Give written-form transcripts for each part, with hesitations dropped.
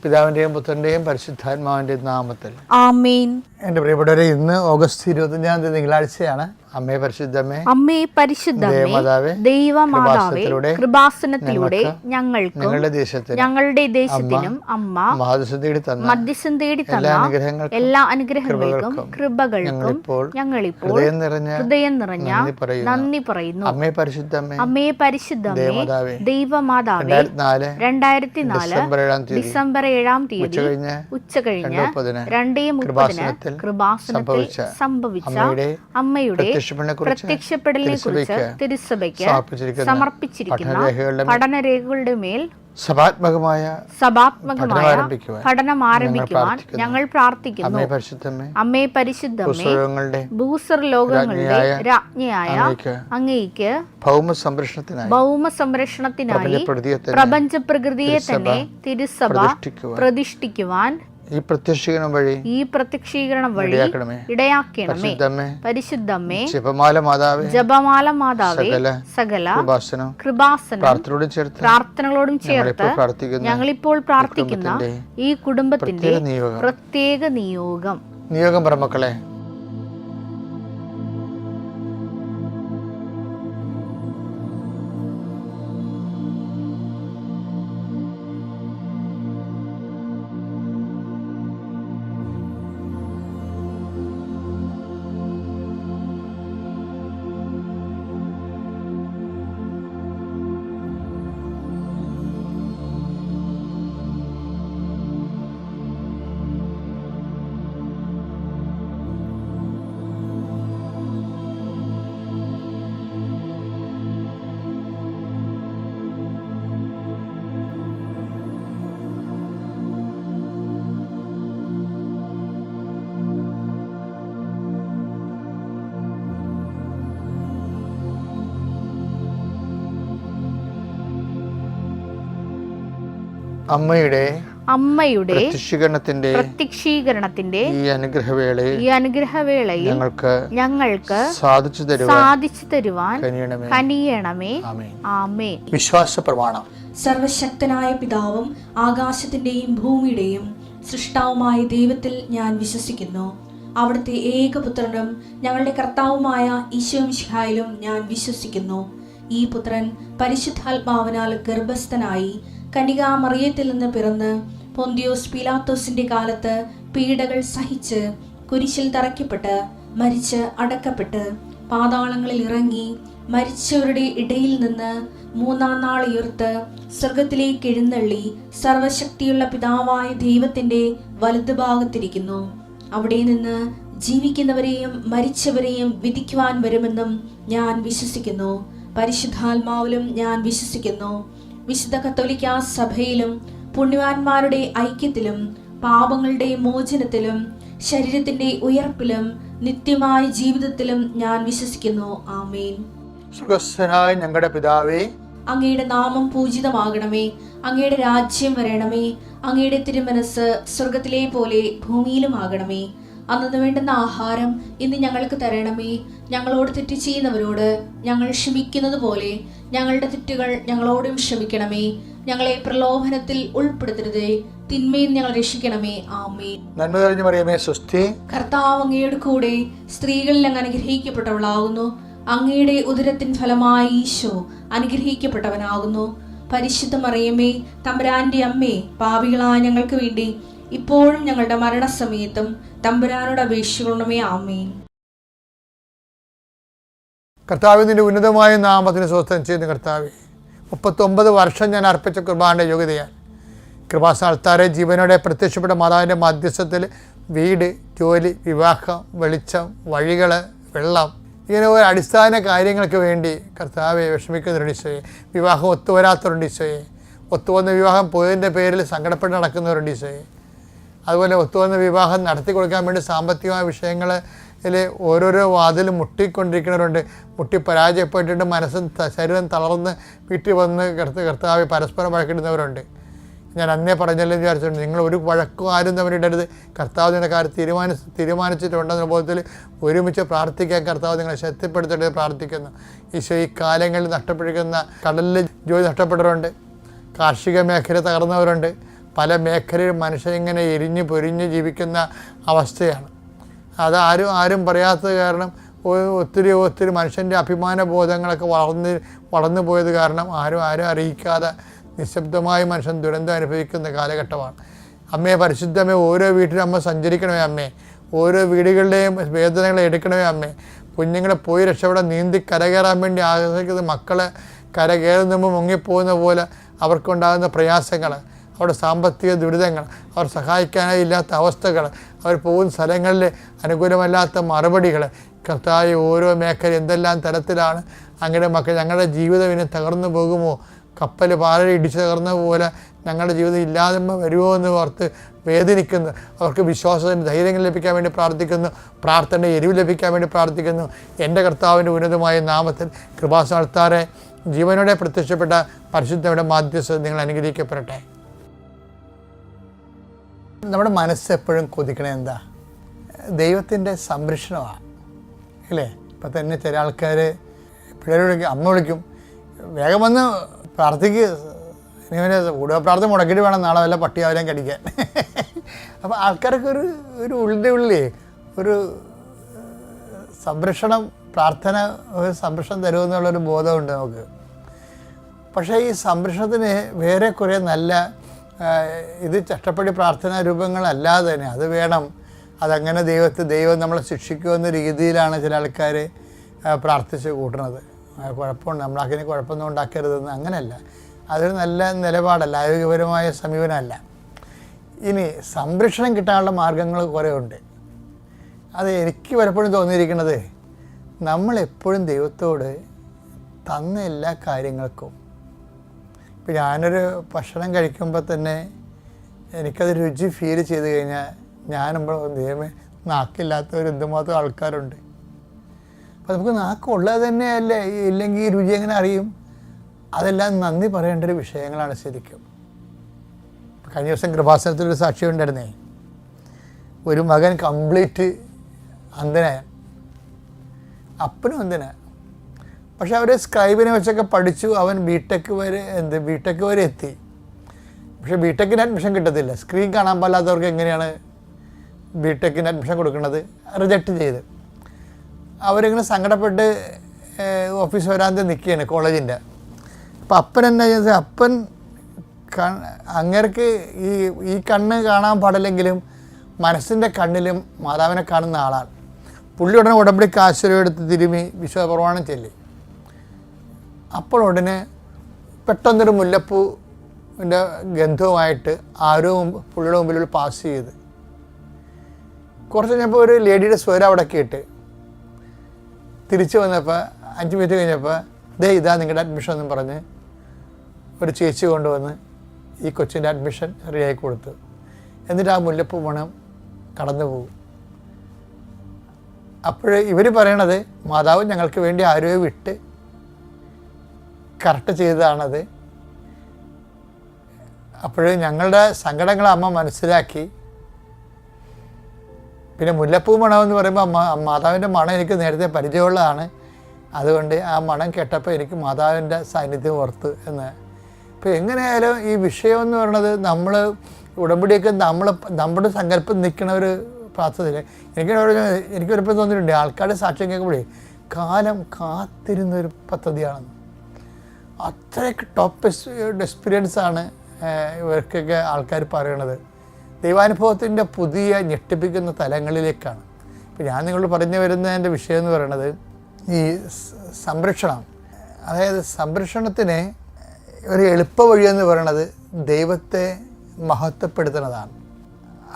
പിതാവിൻ്റെയും പുത്രൻ്റെയും പരിശുദ്ധാത്മാവിൻ്റെയും നാമത്തിൽ ആമേൻ. എൻ്റെ പ്രിയപ്പെട്ടവരെ, ഇന്ന് ഓഗസ്റ്റ് 25 തിങ്കളാഴ്ചയാണ്. അമ്മേ പരിശുദ്ധമേ, അമ്മേ പരിശുദ്ധമേ, ദൈവമാതാവേ, കൃപാസനത്തിലൂടെ ഞങ്ങൾക്കും ഞങ്ങളുടെ ദേശത്തിനും അമ്മ മധ്യസ്ഥം തേടി തന്ന എല്ലാ അനുഗ്രഹങ്ങൾക്കും കൃപകൾക്കും ഞങ്ങളിപ്പോൾ ഹൃദയം നിറഞ്ഞ നന്ദി പറയുന്നു. അമ്മേ പരിശുദ്ധമേ, അമ്മേ പരിശുദ്ധമേ, ദൈവമാതാവേ, 2004 ഡിസംബർ 7 തീയതി ഉച്ചകഴിഞ്ഞ് 2:30 കൃപാസനത്തിൽ സംഭവിച്ച അമ്മയുടെ പ്രത്യക്ഷപ്പെടലിനെ കുറിച്ച് തിരുസഭയ്ക്ക് സമർപ്പിച്ചിരിക്കുന്ന പഠനരേഖകളുടെ മേൽ സഭാത്മകമായ പഠനം ആരംഭിക്കുവാൻ ഞങ്ങൾ പ്രാർത്ഥിക്കുന്നു. അമ്മേ പരിശുദ്ധമേ, ഭൂസ്വർ ലോകങ്ങളുടെ രാജ്ഞിയായ അങ്ങേയ്ക്ക് ഭൗമ സംരക്ഷണത്തിനായി പ്രപഞ്ച പ്രകൃതിയെ തന്നെ തിരുസഭ പ്രതിഷ്ഠിക്കുവാൻ ഈ പ്രത്യക്ഷീകരണം വഴി ഇടയാക്കണമേ. പരിശുദ്ധമേ, ജപമാല മാതാവേ, സകല കൃപാസനം പ്രാർത്ഥനകളോടും ചേർത്ത് ഞങ്ങളിപ്പോൾ പ്രാർത്ഥിക്കുന്ന ഈ കുടുംബത്തിന്റെ പ്രത്യേക നിയോഗം പറമക്കളെ, അമ്മയുടെ പ്രത്യക്ഷീകരണത്തിന്റെ ഈ അനുഗ്രഹവേളയിൽ ഞങ്ങൾക്ക് സാധിച്ചു തരുവാൻ കനിയണമേ. ആമേൻ. വിശ്വാസ പ്രമാണം. സർവശക്തനായ പിതാവും ആകാശത്തിന്റെയും ഭൂമിയുടെയും സൃഷ്ടാവുമായ ദൈവത്തിൽ ഞാൻ വിശ്വസിക്കുന്നു. അവിടുത്തെ ഏകപുത്രനും ഞങ്ങളുടെ കർത്താവുമായ ഈശോ മിശിഹായിലും ഞാൻ വിശ്വസിക്കുന്നു. ഈ പുത്രൻ പരിശുദ്ധാത്മാവിനാൽ ഗർഭസ്ഥനായി കന്യകാമറിയത്തിൽ നിന്ന് പിറന്ന് പൊന്തിയോസ് പീലാത്തോസിന്റെ കാലത്ത് പീഡകൾ സഹിച്ച് കുരിശിൽ തറയ്ക്കപ്പെട്ട് മരിച്ച് അടക്കപ്പെട്ട് പാതാളങ്ങളിൽ ഇറങ്ങി മരിച്ചവരുടെ ഇടയിൽ നിന്ന് 3-ാം നാൾ ഉയർത്ത് സ്വർഗത്തിലേക്ക് എഴുന്നള്ളി സർവശക്തിയുള്ള പിതാവായ ദൈവത്തിന്റെ വലതുഭാഗത്തിരിക്കുന്നു. അവിടെ നിന്ന് ജീവിക്കുന്നവരെയും മരിച്ചവരെയും വിധിക്കുവാൻ വരുമെന്നും ഞാൻ വിശ്വസിക്കുന്നു. പരിശുദ്ധാത്മാവിലും ഞാൻ വിശ്വസിക്കുന്നു. വിശുദ്ധ കത്തോലിക്കാ സഭയിലും പുണ്യവാന്മാരുടെ ഐക്യത്തിലും പാപങ്ങളുടെ മോചനത്തിലും ശരീരത്തിന്റെ ഉയർപ്പിലും നിത്യമായ ജീവിതത്തിലും ഞാൻ വിശ്വസിക്കുന്നു. ആമേൻ. സ്വർഗ്ഗസ്ഥനായ ഞങ്ങളുടെ പിതാവേ, അങ്ങയുടെ നാമം പൂജിതമാകണമേ. അങ്ങയുടെ രാജ്യം വരണമേ. അങ്ങയുടെ തിരുമനസ് സ്വർഗത്തിലെ പോലെ ഭൂമിയിലും ആകണമേ. അന്നു വേണ്ടുന്ന ആഹാരം ഇന്ന് ഞങ്ങൾക്ക് തരണമേ. ഞങ്ങളോട് തെറ്റ് ചെയ്യുന്നവരോട് ഞങ്ങൾ ക്ഷമിക്കുന്നത് പോലെ ഞങ്ങളുടെ തെറ്റുകൾ ഞങ്ങളോടും ക്ഷമിക്കണമേ. ഞങ്ങളെ പ്രലോഭനത്തിൽ ഉൾപ്പെടുത്തരുതേ, തിന്മയിൽ ഞങ്ങൾ രക്ഷിക്കണമേ. ആമേൻ. നന്മ നിറഞ്ഞ മറിയമേ, സ്വസ്തി. കർത്താവ് അങ്ങയുടെ കൂടെ സ്ത്രീകളിൽ അങ്ങ് അനുഗ്രഹിക്കപ്പെട്ടവളാകുന്നു. അങ്ങയുടെ ഉദരത്തിൻ ഫലമായി ഈശോ അനുഗ്രഹിക്കപ്പെട്ടവനാകുന്നു. പരിശുദ്ധ മറിയമേ, തമ്പുരാന്റെ അമ്മേ, പാപികളായ ഞങ്ങൾക്ക് വേണ്ടി ഇപ്പോഴും ഞങ്ങളുടെ മരണസമയത്തും തമ്പുരാനോട് അപേക്ഷിക്കണമേ. ആമേൻ. കർത്താവിന്റെ ഉന്നതമായ നാമത്തിന് സ്വസ്ഥം ചെയ്യുന്ന കർത്താവേ, 39 വർഷം ഞാൻ അർപ്പിച്ച കുർബാനയുടെ യോഗ്യതയാൽ കൃപാസ്ഥാനത്താരെ ജീവനോടെ പ്രത്യക്ഷപ്പെട്ട മാതാവിൻ്റെ മധ്യസ്ഥത്തിൽ വീട്, ജോലി, വിവാഹം, വെളിച്ചം, വഴികൾ, വെള്ളം, ഇങ്ങനെ ഒരു അടിസ്ഥാന കാര്യങ്ങൾക്ക് വേണ്ടി കർത്താവെ വിഷമിക്കുന്നവരുണ്ട് ഈശോയെ. വിവാഹം ഒത്തുവരാത്തവരുണ്ട് ഈശോയെ. ഒത്തുവന്ന വിവാഹം പോയതിൻ്റെ പേരിൽ സങ്കടപ്പെട്ട് നടക്കുന്നവരുണ്ട് ഈശോയെ. അതുപോലെ ഒത്തുവന്ന വിവാഹം നടത്തി കൊടുക്കാൻ വേണ്ടി സാമ്പത്തികമായ വിഷയങ്ങളിൽ ഓരോരോ വാതിലും മുട്ടിക്കൊണ്ടിരിക്കുന്നവരുണ്ട്. മുട്ടി പരാജയപ്പെട്ടിട്ട് മനസ്സും ശരീരം തളർന്ന് വീട്ടിൽ വന്ന് കർത്താവ് പരസ്പരം വഴക്കിടുന്നവരുണ്ട്. ഞാൻ അന്നേ പറഞ്ഞല്ലോ വിചാരിച്ചിട്ടുണ്ട്, നിങ്ങൾ ഒരു വഴക്കും ആരും തമ്മിലിടരുത്. കർത്താവ് നിങ്ങളുടെ കാര്യം തീരുമാനിച്ചിട്ടുണ്ടെന്ന ബോധത്തിൽ ഒരുമിച്ച് പ്രാർത്ഥിക്കാൻ കർത്താവ് നിങ്ങളെ ശക്തിപ്പെടുത്തിയിട്ട് പ്രാർത്ഥിക്കുന്നു. ഈശോ, ഈ കാലങ്ങളിൽ നഷ്ടപ്പെട്ടിരിക്കുന്ന കടലിൽ ജോലി നഷ്ടപ്പെട്ടവരുണ്ട്, കാർഷിക മേഖല തകർന്നവരുണ്ട്, പല മേഖലയിൽ മനുഷ്യനിങ്ങനെ എരിഞ്ഞ് പൊരിഞ്ഞ് ജീവിക്കുന്ന അവസ്ഥയാണ്. ആരും പറയാത്തത് കാരണം ഒത്തിരി മനുഷ്യൻ്റെ അഭിമാന ബോധങ്ങളൊക്കെ വളർന്നു പോയത് കാരണം ആരും അറിയിക്കാതെ നിശബ്ദമായി മനുഷ്യൻ ദുരന്തം അനുഭവിക്കുന്ന കാലഘട്ടമാണ്. അമ്മയെ പരിശുദ്ധമേ, ഓരോ വീട്ടിലും അമ്മ സഞ്ചരിക്കണമേ അമ്മേ, ഓരോ വീടുകളുടെയും വേദനകളെ എടുക്കണമേ അമ്മേ. കുഞ്ഞുങ്ങളെ പോയി രക്ഷപ്പെടാൻ നീന്തി കരകയറാൻ വേണ്ടി ആഗ്രഹിക്കുന്ന മക്കളെ കരകയറുമ്പോൾ മുങ്ങിപ്പോകുന്ന പോലെ അവർക്കുണ്ടാകുന്ന പ്രയാസങ്ങൾ, അവരുടെ സാമ്പത്തിക ദുരിതങ്ങൾ, അവർ സഹായിക്കാനായി ഇല്ലാത്ത അവസ്ഥകൾ, അവർ പോകുന്ന സ്ഥലങ്ങളിൽ അനുകൂലമല്ലാത്ത മറുപടികൾ, കർത്താവ് ഓരോ മേഖല എന്തെല്ലാം തരത്തിലാണ് അങ്ങയുടെ മക്കൾ. ഞങ്ങളുടെ ജീവിതം ഇനി തകർന്നു പോകുമോ, കപ്പൽ പാറയിൽ ഇടിച്ച് തകർന്ന പോലെ ഞങ്ങളുടെ ജീവിതം ഇല്ലാതെ വരുമോ എന്ന് ഓർത്ത് വേദനിക്കുന്നു. അവർക്ക് വിശ്വാസത്തിന് ധൈര്യം ലഭിക്കാൻ വേണ്ടി പ്രാർത്ഥിക്കുന്നു, പ്രാർത്ഥനയുടെ എരിവ് ലഭിക്കാൻ വേണ്ടി പ്രാർത്ഥിക്കുന്നു. എൻ്റെ കർത്താവിൻ്റെ ഉന്നതമായ നാമത്തിൽ കൃപാസനത്താറെ ജീവനോടെ പ്രത്യക്ഷപ്പെട്ട പരിശുദ്ധയുടെ മാധ്യസ്ഥത നിങ്ങൾ അനുഗ്രഹിക്കപ്പെടട്ടെ. നമ്മുടെ മനസ്സ് എപ്പോഴും കൊതിക്കണേ എന്താ? ദൈവത്തിൻ്റെ സംരക്ഷണമാണ്, അല്ലേ? ഇപ്പം തന്നെ ചില ആൾക്കാർ പിള്ളേരോട് അമ്മ വിളിക്കും, വേഗം വന്ന് പ്രാർത്ഥിക്ക്, ഇങ്ങനെ കൂടുതൽ പ്രാർത്ഥന മുടക്കിയിട്ട് വേണം നാളെ വല്ല പട്ടിയാവലും കടിക്കാൻ. അപ്പോൾ ആൾക്കാർക്ക് ഒരു ഉള്ളിൻ്റെ ഉള്ളിൽ ഒരു സംരക്ഷണം, പ്രാർത്ഥന ഒരു സംരക്ഷണം തരുമെന്നുള്ളൊരു ബോധമുണ്ട് നമുക്ക്. പക്ഷേ ഈ സംരക്ഷണത്തിന് വേറെ കുറേ നല്ല ഇത് ചട്ടപ്പടി പ്രാർത്ഥനാ രൂപങ്ങളല്ലാതെ തന്നെ അത് വേണം. അതങ്ങനെ ദൈവം നമ്മളെ ശിക്ഷിക്കുമെന്ന രീതിയിലാണ് ചില ആൾക്കാർ പ്രാർത്ഥിച്ച് കൂട്ടുന്നത്. കുഴപ്പമുണ്ട്, നമ്മളതിന് കുഴപ്പമൊന്നും ഉണ്ടാക്കരുതെന്ന്, അങ്ങനെയല്ല. അതൊരു നല്ല നിലപാടല്ല, ആരോഗ്യപരമായ സമീപനമല്ല. ഇനി സംരക്ഷണം കിട്ടാനുള്ള മാർഗങ്ങൾ കുറേ ഉണ്ട്. അത് എനിക്ക് പലപ്പോഴും തോന്നിയിരിക്കുന്നത്, നമ്മളെപ്പോഴും ദൈവത്തോട് തന്ന എല്ലാ കാര്യങ്ങൾക്കും, ഇപ്പം ഞാനൊരു ഭക്ഷണം കഴിക്കുമ്പോൾ തന്നെ എനിക്കത് രുചി ഫീൽ ചെയ്ത് കഴിഞ്ഞാൽ ഞാനുമ്പോൾ ദൈവമേ, നാക്കില്ലാത്തവർ എന്തുമാത്രം ആൾക്കാരുണ്ട്. അപ്പോൾ നമുക്ക് നാക്കുള്ളത് തന്നെയല്ലേ, ഇല്ലെങ്കിൽ ഈ രുചി എങ്ങനെ അറിയും? അതെല്ലാം നന്ദി പറയേണ്ട ഒരു വിഷയങ്ങളാണ് ശരിക്കും. കഴിഞ്ഞ ദിവസം കൃപാസനത്തിലൊരു സാക്ഷ്യം ഉണ്ടായിരുന്നേ. ഒരു മകൻ കംപ്ലീറ്റ് അന്ധനായ, അപ്പനും അന്ധനായ. പക്ഷെ അവർ സ്ക്രൈബിനെ വെച്ചൊക്കെ പഠിച്ചു, അവൻ ബിടെക് വരെ എത്തി. പക്ഷെ ബിടെക്കിന് അഡ്മിഷൻ കിട്ടത്തില്ല. സ്ക്രീൻ കാണാൻ പാടില്ലാത്തവർക്ക് എങ്ങനെയാണ് ബിടെക്കിന് അഡ്മിഷൻ കൊടുക്കുന്നത്? റിജക്റ്റ് ചെയ്ത് അവരിങ്ങനെ സങ്കടപ്പെട്ട് ഓഫീസ് വരാതെ നിൽക്കുകയാണ് കോളേജിൻ്റെ. അപ്പം അപ്പൻ എന്നാ ചെയ്യുന്നത്? അപ്പൻ അങ്ങേർക്ക് ഈ കണ്ണ് കാണാൻ പാടില്ലെങ്കിലും മനസ്സിൻ്റെ കണ്ണിലും മാതാവിനെ കാണുന്ന ആളാണ്. പുള്ളി ഉടനെ ഉടമ്പടി കാശുരൂപെടുത്ത് തിരുമി വിശ്വപ്രമാണം ചൊല്ലി. അപ്പോൾ ഉടനെ പെട്ടെന്നൊരു മുല്ലപ്പൂവിൻ്റെ ഗന്ധവുമായിട്ട് ആരോ പുള്ളിയുടെ മുമ്പിലൂടെ പാസ് ചെയ്ത് കുറച്ച് കഴിഞ്ഞപ്പോൾ ഒരു ലേഡിയുടെ സ്വരം അവിടെ കേട്ട് തിരിച്ചു വന്നപ്പോൾ 5 മിനിറ്റ് കഴിഞ്ഞപ്പോൾ ഇതാ നിങ്ങളുടെ അഡ്മിഷൻ എന്നും പറഞ്ഞ് ഒരു ചേച്ചി കൊണ്ടുവന്ന് ഈ കൊച്ചിൻ്റെ അഡ്മിഷൻ റെഡിയായി കൊടുത്തു. എന്നിട്ട് ആ മുല്ലപ്പൂ മണം കടന്നു പോകും. അപ്പോൾ ഇവർ പറയണത് മാതാവ് ഞങ്ങൾക്ക് വേണ്ടി ആരോ വിട്ട് കറക്റ്റ് ചെയ്തതാണത്. അപ്പോൾ ഞങ്ങളുടെ സങ്കടങ്ങൾ അമ്മ മനസ്സിലാക്കി. പിന്നെ മുല്ലപ്പൂ മണമെന്ന് പറയുമ്പോൾ മാതാവിൻ്റെ മണം എനിക്ക് നേരത്തെ പരിചയമുള്ളതാണ്. അതുകൊണ്ട് ആ മണം കേട്ടപ്പോൾ എനിക്ക് മാതാവിൻ്റെ സാന്നിധ്യം ഓർത്തു എന്ന്. ഇപ്പോൾ എങ്ങനെയായാലും ഈ വിഷയം എന്ന് പറയുന്നത് നമ്മൾ ഉടമ്പടിയൊക്കെ നമ്മുടെ സങ്കല്പം നിൽക്കുന്ന ഒരു പ്രാർത്ഥനയില്ല. എനിക്കൊരിപ്പം തോന്നിയിട്ടുണ്ട്, ആൾക്കാരുടെ സാക്ഷ്യം കേൾക്കുമ്പോഴേ കാലം കാത്തിരുന്നൊരു പദ്ധതിയാണെന്ന്. അത്രയ്ക്ക് ടോപ്പ് എക്സ്പീരിയൻസാണ് ഇവർക്കൊക്കെ ആൾക്കാർ പറയണത്. ദൈവാനുഭവത്തിൻ്റെ പുതിയ ഞെട്ടിപ്പിക്കുന്ന തലങ്ങളിലേക്കാണ്. ഇപ്പോൾ ഞാൻ നിങ്ങളോട് പറഞ്ഞു വരുന്നതിൻ്റെ വിഷയം എന്ന് പറയുന്നത് ഈ സംരക്ഷണം. അതായത് സംരക്ഷണത്തിന് ഒരു എളുപ്പ വഴിയെന്ന് പറയുന്നത് ദൈവത്തെ മഹത്വപ്പെടുത്തുന്നതാണ്.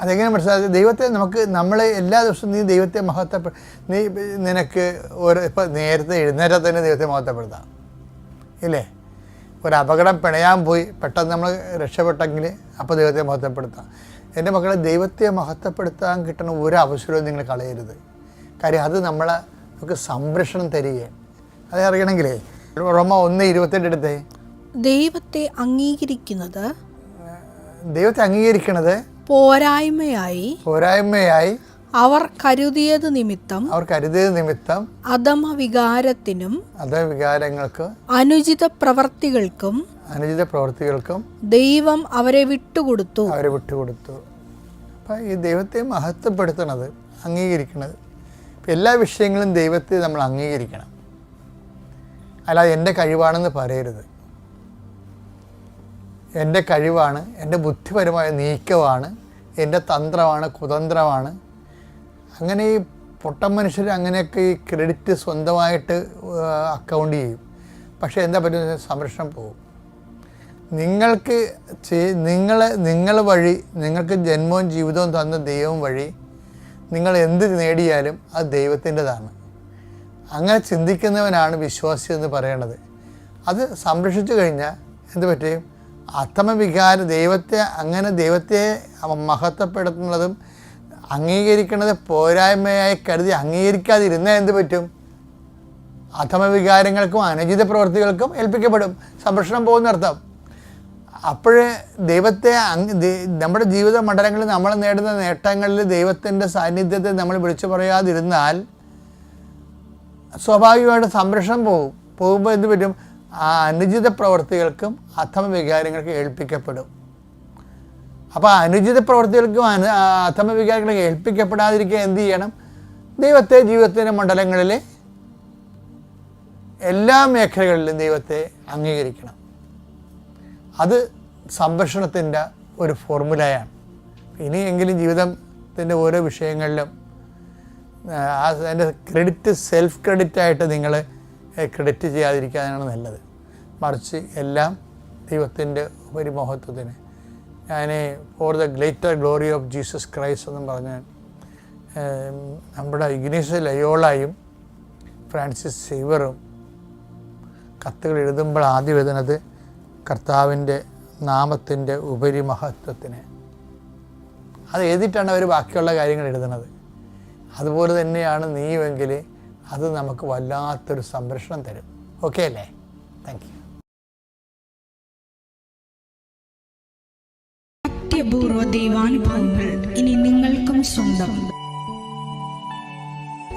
അതെങ്ങനെ മനസ്സിലാക്കുക? ദൈവത്തെ നമ്മളെ എല്ലാ ദിവസവും നീ ദൈവത്തെ നിനക്ക് ഇപ്പോൾ നേരത്തെ എഴുന്നേറ്റാൽ തന്നെ ദൈവത്തെ മഹത്വപ്പെടുത്താം, ഇല്ലേ? ഒരു അപകടം പിണയാൻ പോയി പെട്ടെന്ന് നമ്മൾ രക്ഷപ്പെട്ടെങ്കിൽ അപ്പോൾ ദൈവത്തെ മഹത്വപ്പെടുത്താം. എൻ്റെ മക്കളെ, ദൈവത്തെ മഹത്വപ്പെടുത്താൻ കിട്ടുന്ന ഒരു അവസരവും നിങ്ങൾ കളയരുത്. കാര്യം അത് നമുക്ക് സംരക്ഷണം തരികയാണ്. അത് അറിയണമെങ്കിലേ റോമ 1:28 എടുത്തേ. ദൈവത്തെ അംഗീകരിക്കുന്നത് പോരായ്മയായി അവർ കരുതിയത് നിമിത്തം അധമ വികാരങ്ങൾക്കും അനുചിത പ്രവർത്തികൾക്കും ദൈവം അവരെ വിട്ടുകൊടുത്തു. അപ്പം ഈ ദൈവത്തെ മഹത്വപ്പെടുത്തണത്, അംഗീകരിക്കണത്, എല്ലാ വിഷയങ്ങളും ദൈവത്തെ നമ്മൾ അംഗീകരിക്കണം. അല്ലാതെ എൻ്റെ കഴിവാണെന്ന് പറയരുത്. എൻ്റെ കഴിവാണ്, എൻ്റെ ബുദ്ധിപരമായ നീക്കമാണ്, എൻ്റെ തന്ത്രമാണ്, കുതന്ത്രമാണ്. അങ്ങനെ ഈ പൊട്ടൻ മനുഷ്യർ അങ്ങനെയൊക്കെ ഈ ക്രെഡിറ്റ് സ്വന്തമായിട്ട് അക്കൗണ്ട് ചെയ്യും. പക്ഷേ എന്താ പറ്റുന്നത്? സംരക്ഷണം പോകും. നിങ്ങൾ വഴി, നിങ്ങൾക്ക് ജന്മവും ജീവിതവും തന്ന ദൈവം വഴി നിങ്ങൾ എന്ത് നേടിയാലും അത് ദൈവത്തിൻ്റെതാണ്. അങ്ങനെ ചിന്തിക്കുന്നവനാണ് വിശ്വാസി എന്ന് പറയണത്. അത് സംരക്ഷിച്ചു കഴിഞ്ഞാൽ എന്ത് പറ്റും? അധമവികാരം, ദൈവത്തെ മഹത്വപ്പെടുത്തുന്നതും അംഗീകരിക്കുന്നത് പോരായ്മയായി കരുതി അംഗീകരിക്കാതിരുന്നാൽ എന്ത് പറ്റും? അധമവികാരങ്ങൾക്കും അനുചിത പ്രവൃത്തികൾക്കും ഏൽപ്പിക്കപ്പെടും. സംരക്ഷണം പോകുന്നർത്ഥം. അപ്പോഴേ ദൈവത്തെ നമ്മുടെ ജീവിത മണ്ഡലങ്ങളിൽ നമ്മൾ നേടുന്ന നേട്ടങ്ങളിൽ ദൈവത്തിൻ്റെ സാന്നിധ്യത്തെ നമ്മൾ വിളിച്ചു പറയാതിരുന്നാൽ സ്വാഭാവികമായിട്ട് സംരക്ഷണം പോകുമ്പോൾ എന്ത് പറ്റും? ആ അനുചിത പ്രവൃത്തികൾക്കും അധമ വികാരങ്ങൾക്കും ഏൽപ്പിക്കപ്പെടും. അപ്പോൾ അനുചിത പ്രവൃത്തികൾക്കും അധമ വികാരങ്ങൾക്ക് ഏൽപ്പിക്കപ്പെടാതിരിക്കുക എന്ത് ചെയ്യണം? ദൈവത്തെ ജീവിതത്തിൻ്റെ മണ്ഡലങ്ങളിൽ എല്ലാ മേഖലകളിലും ദൈവത്തെ അംഗീകരിക്കണം. അത് സംരക്ഷണത്തിൻ്റെ ഒരു ഫോർമുലയാണ്. ഇനിയെങ്കിലും ജീവിതത്തിൻ്റെ ഓരോ വിഷയങ്ങളിലും അതിൻ്റെ സെൽഫ് ക്രെഡിറ്റായിട്ട് നിങ്ങൾ ക്രെഡിറ്റ് ചെയ്യാതിരിക്കാനാണ് നല്ലത്. മറിച്ച് എല്ലാം ദൈവത്തിൻ്റെ ഉപരിമഹത്വത്തിന്. ഞാൻ for the greater glory of Jesus Christ എന്നും പറഞ്ഞ് നമ്മുടെ ഇഗ്നേഷ്യസ് ലയോളായും ഫ്രാൻസിസ് സേവറും കത്തുകൾ എഴുതുമ്പോൾ ആദ്യം എഴുതുന്നത് കർത്താവിൻ്റെ നാമത്തിൻ്റെ ഉപരിമഹത്വത്തിന്. അത് എഴുതിയിട്ടാണ് അവർ ബാക്കിയുള്ള കാര്യങ്ങൾ എഴുതുന്നത്. അതുപോലെ തന്നെയാണ് നീയുമെങ്കിൽ അത് നമുക്ക് വല്ലാത്തൊരു സംരക്ഷണം തരും. ഓക്കെ അല്ലേ? Thank you. അത്യപൂർവ ദൈവാനുഭവങ്ങൾ ഇനി നിങ്ങൾക്കും സ്വന്തം.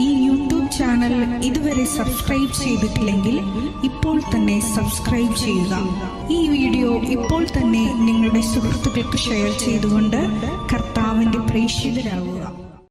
ഈ യൂട്യൂബ് ചാനൽ ഇതുവരെ സബ്സ്ക്രൈബ് ചെയ്തിട്ടില്ലെങ്കിൽ ഇപ്പോൾ തന്നെ സബ്സ്ക്രൈബ് ചെയ്യുക. ഈ വീഡിയോ ഇപ്പോൾ തന്നെ നിങ്ങളുടെ സുഹൃത്തുക്കൾക്ക് ഷെയർ ചെയ്തുകൊണ്ട് കർത്താവിൻ്റെ പ്രേക്ഷിതരാകുക.